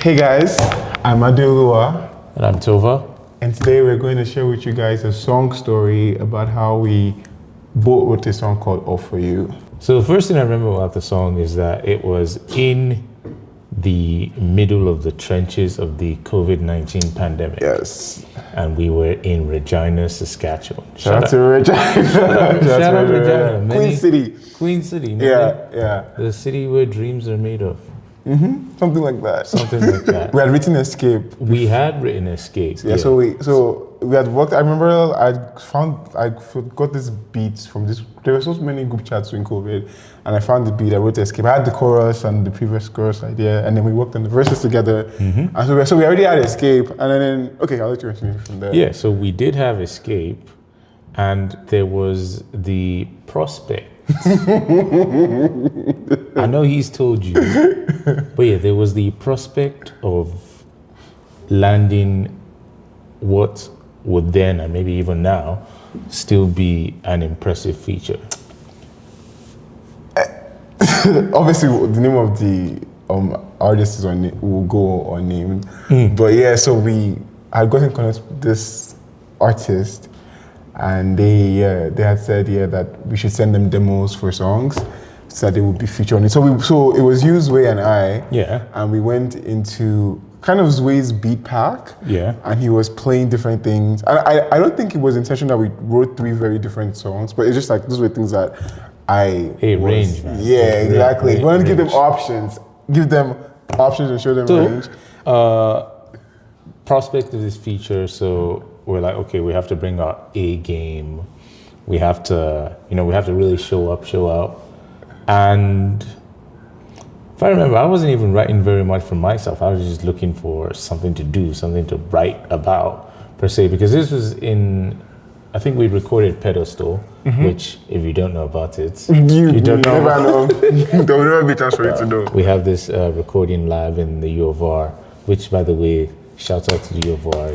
Hey guys, I'm ADEOLUWA. And I'm TOVA. And today we're going to share with you guys a song story about how we both wrote a song called All For You. So the first thing I remember about the song is that it was in the middle of the trenches of the COVID-19 pandemic. Yes. And we were in Regina, Saskatchewan. Shout out to Regina. Shout out Regina. Queen City. Queen City. Yeah. The city where dreams are made of. Mm-hmm. Something like that. Something like that. We had written Escape. We had written Escape. Yeah. So we had worked. I remember I got this beat from this. There were so many group chats during COVID, and I found the beat. I wrote Escape. I had the chorus and the previous chorus idea, and then we worked on the verses together. Mm-hmm. And so we already had Escape, and then okay, I'll let you continue from there. Yeah. So we did have Escape, and there was the Prospect. I know he's told you, but yeah, there was the prospect of landing what would then, and maybe even now, still be an impressive feature. Obviously, the name of the artist will go unnamed. But yeah, so we had gotten in contact with this artist, and they had said that we should send them demos for songs so that they would be featured on it. So it was you, Zway, and I. Yeah. And we went into kind of Zway's beat pack. Yeah. And he was playing different things. I don't think it was intentional that we wrote 3 very different songs, but it's just like those were things that range, man. Yeah, exactly. We wanted to give them options. Give them options and show them range. Prospect of this feature, so we're like, okay, we have to bring our A game. We have to, really show out. And if I remember, I wasn't even writing very much for myself. I was just looking for something to do, something to write about, per se, because this was I think we recorded Pedestal, which, if you don't know about it, you don't know. Never know. There will never be a chance for you to know. We have this recording lab in the U of R, which, by the way, shout out to the U of R,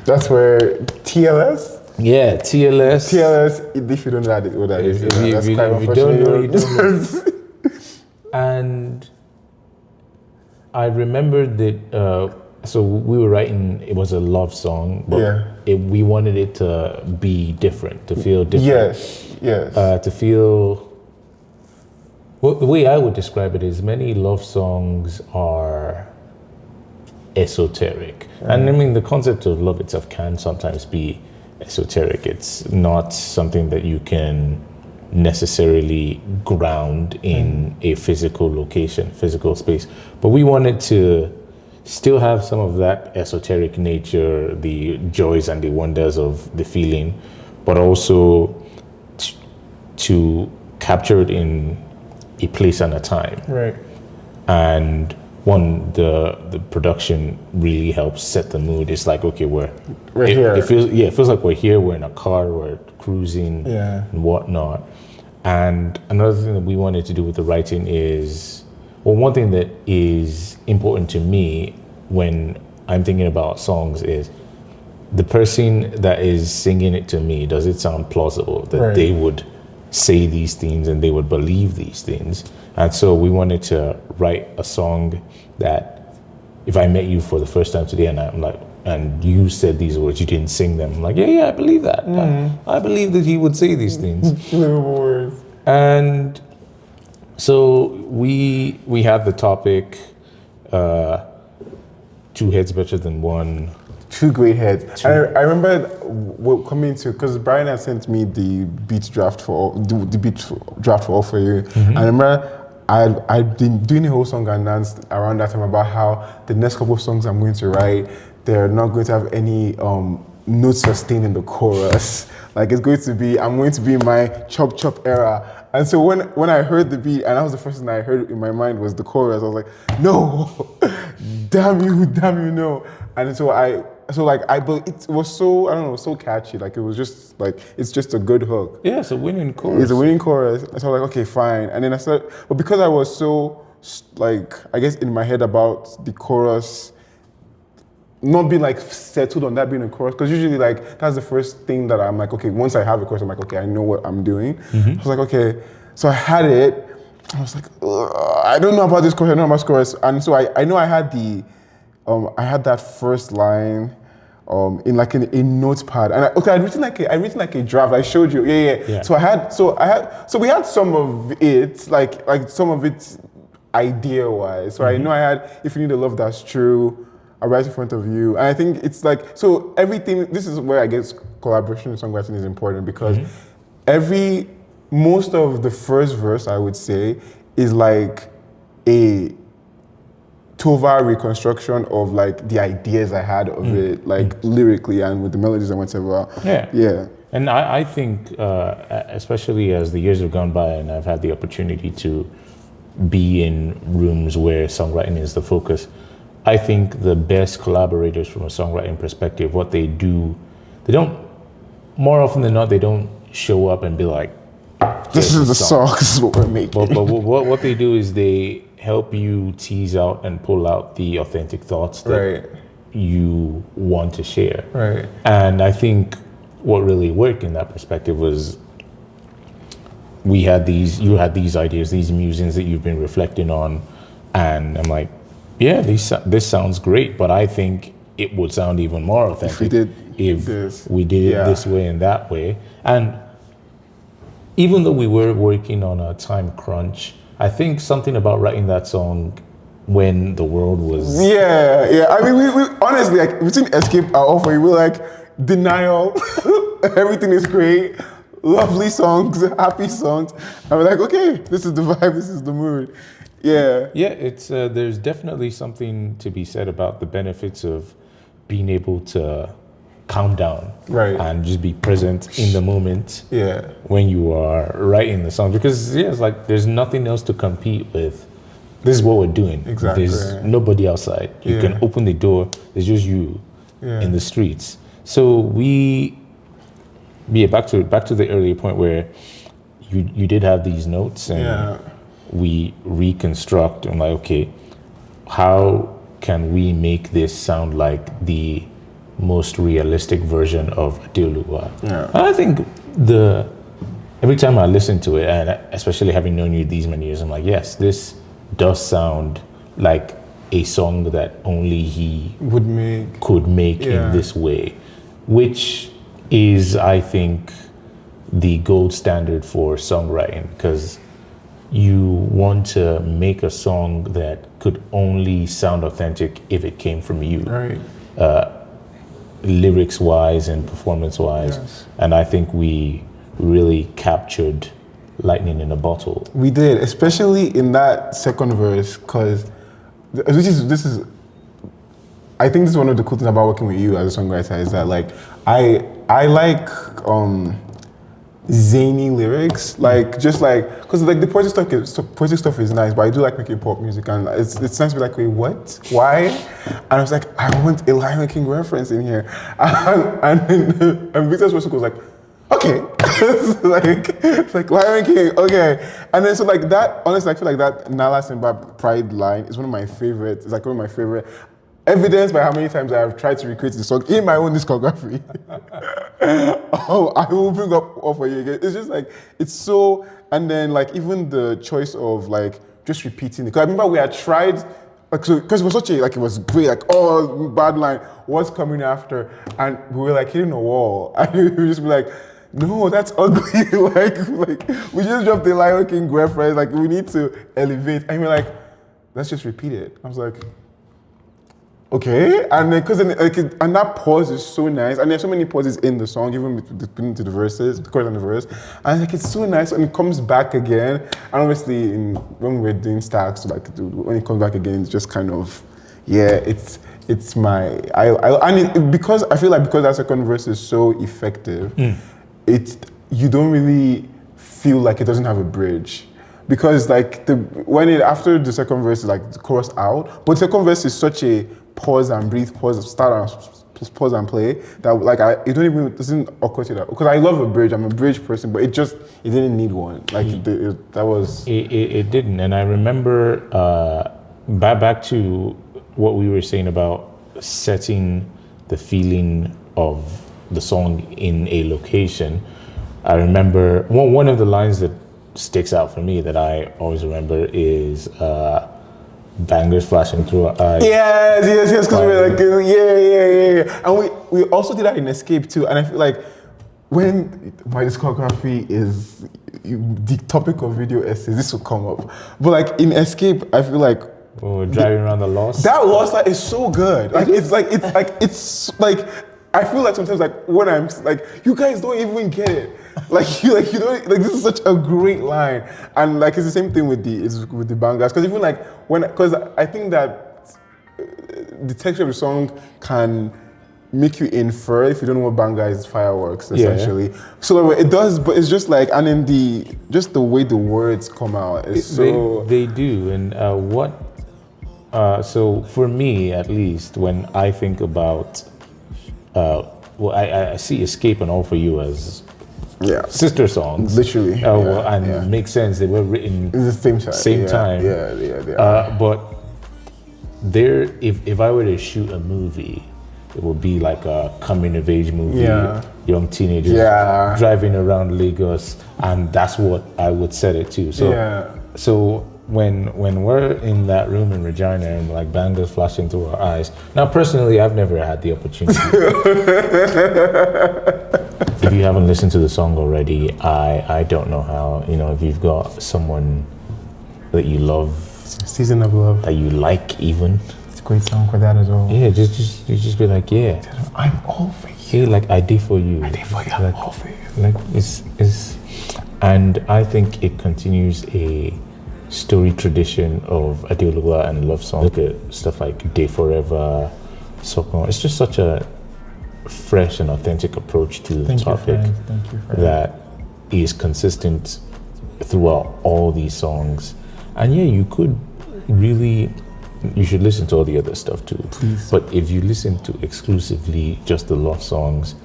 That's where TLS? Yeah, TLS. TLS, if you don't know what that is, if you don't know, you don't know. And I remembered that, so we were writing, it was a love song, but we wanted it to be different, to feel different. Yes. To feel, well, the way I would describe it is many love songs are esoteric. And I mean, the concept of love itself can sometimes be esoteric. It's not something that you can necessarily ground in a physical location, physical space. But we wanted to still have some of that esoteric nature, the joys and the wonders of the feeling, but also to capture it in a place and a time. Right. And the production really helps set the mood. It's like, okay, we're here. It feels like we're here. We're in a car. We're cruising and whatnot. And another thing that we wanted to do with the writing is, well, one thing that is important to me when I'm thinking about songs is the person that is singing it to me. Does it sound plausible that they would say these things and they would believe these things? And so we wanted to write a song that if I met you for the first time today and I'm like, and you said these words, you didn't sing them. I'm like, yeah, I believe that. I believe that he would say these things. Words. And so we had the topic, 2 heads better than 1. 2 great heads. I remember coming to, because Brian had sent me the beat draft for All For You. I remember I'd been doing a whole song and dance around that time about how the next couple of songs I'm going to write, they're not going to have any notes sustained in the chorus. Like I'm going to be in my chop chop era. And so when I heard the beat, and that was the first thing I heard in my mind was the chorus, I was like, no, damn you, no. And so it was so, I don't know, so catchy. Like it was just like, it's just a good hook. Yeah, it's a winning chorus. It's a winning chorus. So I was like, okay, fine. And then I started, but because I was so like, I guess in my head about the chorus, not being like settled on that being a chorus, because usually like that's the first thing that I'm like, okay, once I have a chorus, I'm like, okay, I know what I'm doing. I was like, okay, so I had it, I was like, I don't know about this chorus, I don't know about this chorus. And so I know I had I had that first line in like a notepad. And I'd written like a draft. I showed you. Yeah. So we had some of it, like some of it idea-wise. So I know I had If You Need a Love That's True, I Right in Front of You. And I think it's like, so everything, this is where I guess collaboration in songwriting is important, because most of the first verse, I would say, is like a TOVA reconstruction of like the ideas I had of it, like lyrically and with the melodies and whatever. Yeah. And I think, especially as the years have gone by and I've had the opportunity to be in rooms where songwriting is the focus, I think the best collaborators from a songwriting perspective, what they do, more often than not, they don't show up and be like, this is the song, this is what we're making. But what they do is they help you tease out and pull out the authentic thoughts that you want to share. Right. And I think what really worked in that perspective was you had these ideas, these musings that you've been reflecting on, and I'm like, yeah, this sounds great, but I think it would sound even more authentic if we did it this way and that way. And even though we were working on a time crunch, I think something about writing that song when the world was... Yeah. I mean, we honestly, like, between Escape and Offer, we were like, denial, everything is great, lovely songs, happy songs. And we're like, okay, this is the vibe, this is the mood. Yeah. Yeah, it's there's definitely something to be said about the benefits of being able to calm down and just be present in the moment when you are writing the song, because it's like there's nothing else to compete with. This is what we're doing. Exactly. There's nobody outside. You can open the door, there's just you in the streets. So back to the earlier point where you did have these notes and we reconstruct and like, okay, how can we make this sound like the most realistic version of ADEOLUWA? I think every time I listen to it, and especially having known you these many years, I'm like, yes, this does sound like a song that only he could make in this way, which is, I think, the gold standard for songwriting, because you want to make a song that could only sound authentic if it came from you. Lyrics wise and performance wise. And I think we really captured lightning in a bottle. We did, especially in that second verse, because this is I think this is one of the cool things about working with you as a songwriter, is that like I like zany lyrics, like just like, because like the poetic stuff is nice, but I do like making pop music, and it's nice to be like, wait, what? Why? And I was like, I want a Lion King reference in here, and Victor's person was like, okay, it's like Lion King, okay, and then so like that. Honestly, I feel like that Nala Simba Pride line is one of my favorites. It's like one of my favorite. Evidenced by how many times I have tried to recreate the song in my own discography. I will bring up for you again. It's just like, it's so, and then like even the choice of like just repeating it. Because I remember we had tried, like, so, because it was such a, like, it was great, like, oh, bad line, what's coming after? And we were like hitting a wall. And we would just be like, no, that's ugly. like we just dropped the Lion King reference, like we need to elevate. And we're like, let's just repeat it. I was like, okay, and then and that pause is so nice, and there's so many pauses in the song, even between the verses, the chorus and the verse, and like it's so nice, and it comes back again. And obviously, when we're doing stacks, like when it comes back again, it's just kind of, it's my because I feel like because that second verse is so effective, you don't really feel like it doesn't have a bridge. Because like after the second verse is like the chorus out, but the second verse is such a pause and breathe, start and pause and play that like it doesn't occur to that, because I love a bridge. I'm a bridge person, but it didn't need one. Like it didn't. And I remember back to what we were saying about setting the feeling of the song in a location. I remember one of the lines that sticks out for me that I always remember is bangers flashing through our eyes. Yes, because we were like, yeah. And we also did that in Escape too. And I feel like when my discography is the topic of video essays, this will come up. But like in Escape, I feel like when we're driving around the Lost. That Lost Light is so good. Like it's like I feel like sometimes like when I'm like, you guys don't even get it. Like you don't like, this is such a great line. And like it's the same thing with the bangers. Because even like because I think that the texture of the song can make you infer if you don't know what banger is, fireworks essentially. Yeah. So it does, but it's just like, and in just the way the words come out is they do. And so for me at least, when I think about I see Escape and All For You as sister songs, literally. It makes sense. They were written in the same time. Yeah. But if I were to shoot a movie, it would be like a coming of age movie, young teenagers driving around Lagos, and that's what I would set it to. So when we're in that room in Regina and like bangers flashing through our eyes. Now personally, I've never had the opportunity. If you haven't listened to the song already, I don't know how. If you've got someone that you love, Season of Love, that you like even. Great song for that as well. Yeah, just be like, I'm all for you. Yeah, like I did for you. I did for you. I'm all for you. Like it's and I think it continues a story tradition of ADEOLUWA and love songs. Look at stuff like Day Forever, Sokon. It's just such a fresh and authentic approach to the topic that is consistent throughout all these songs. And you could really. You should listen to all the other stuff too. Please. But if you listen to exclusively just the love songs,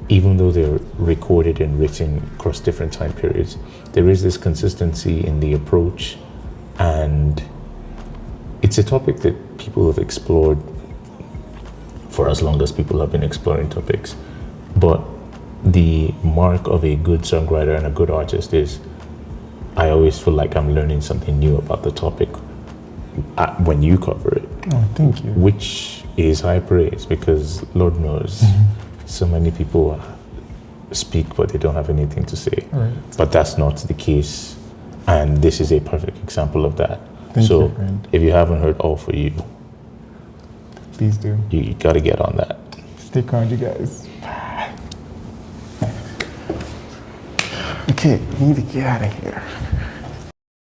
even though they're recorded and written across different time periods, there is this consistency in the approach, and it's a topic that people have explored for as long as people have been exploring topics. But the mark of a good songwriter and a good artist is, I always feel like I'm learning something new about the topic when you cover it. Oh, thank you. Which is high praise, because Lord knows so many people speak but they don't have anything to say. Right. But that's not the case, and this is a perfect example of that. Thank you, friend. If you haven't heard All For You, please do. You gotta get on that. Stick around, you guys. Okay, we need to get out of here.